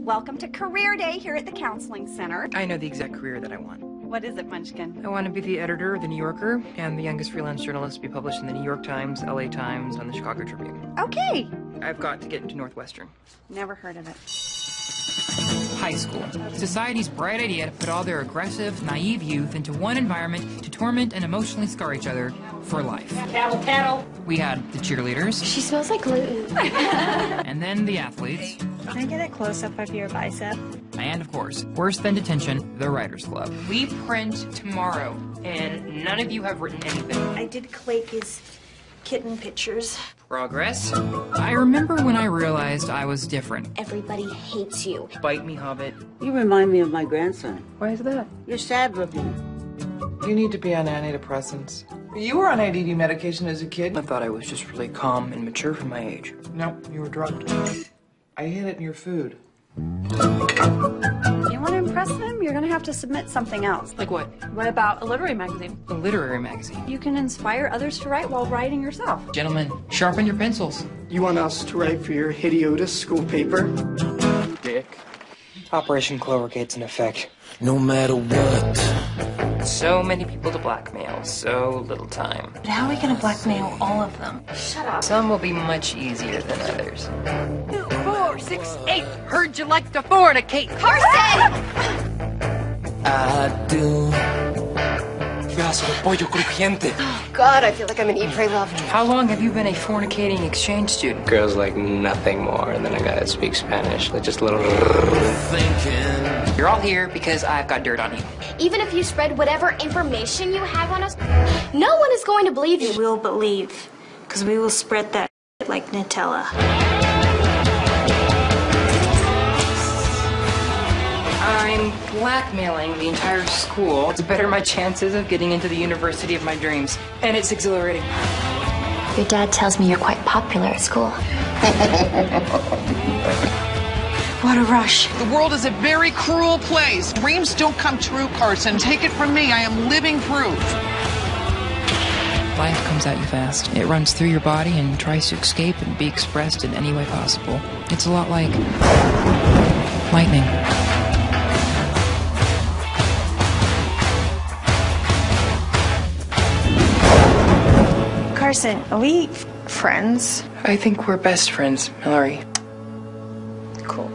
Welcome to Career Day here at the Counseling Center. I know the exact career that I want. What is it, Munchkin? I want to be the editor of The New Yorker and the youngest freelance journalist to be published in the New York Times, LA Times, and the Chicago Tribune. Okay. I've got to get into Northwestern. Never heard of it. High school. Society's bright idea to put all their aggressive, naive youth into one environment to torment and emotionally scar each other for life. Cattle. We had the cheerleaders. She smells like gluten. And then the athletes. Can I get a close-up of your bicep? And, of course, worse than detention, the Writers Club. We print tomorrow, and none of you have written anything. I did Clake's kitten pictures. Progress. I remember when I realized I was different. Everybody hates you. Bite me, Hobbit. You remind me of my grandson. Why is that? You're sad looking. You need to be on antidepressants. You were on ADD medication as a kid. I thought I was just really calm and mature for my age. No, you were drugged. I hid it in your food. You want to impress them? You're going to have to submit something else. Like what? What about a literary magazine? A literary magazine. You can inspire others to write while writing yourself. Gentlemen, sharpen your pencils. You want us to write for your Hidiotis school paper? Dick. Operation Clovergate's in effect. No matter what. So many people to blackmail, so little time. But how are we going to blackmail all of them? Shut up. Some will be much easier than others. 2, 4, 6, 8. Heard you like to fornicate. Carson! I do. Pedazo de pollo crujiente. God, I feel like I'm an Eat, Pray, Love. How long have you been a fornicating exchange student? Girls like nothing more than a guy that speaks Spanish. Like just little. Thinking. You're all here because I've got dirt on you. Even if you spread whatever information you have on us, no one is going to believe you. We'll believe, because we will spread that like Nutella. I'm blackmailing the entire school to better my chances of getting into the university of my dreams. And it's exhilarating. Your dad tells me you're quite popular at school. What a rush. The world is a very cruel place. Dreams don't come true, Carson. Take it from me. I am living proof. Life comes at you fast. It runs through your body and tries to escape and be expressed in any way possible. It's a lot like lightning. Carson, are we friends? I think we're best friends, Mallory. Cool.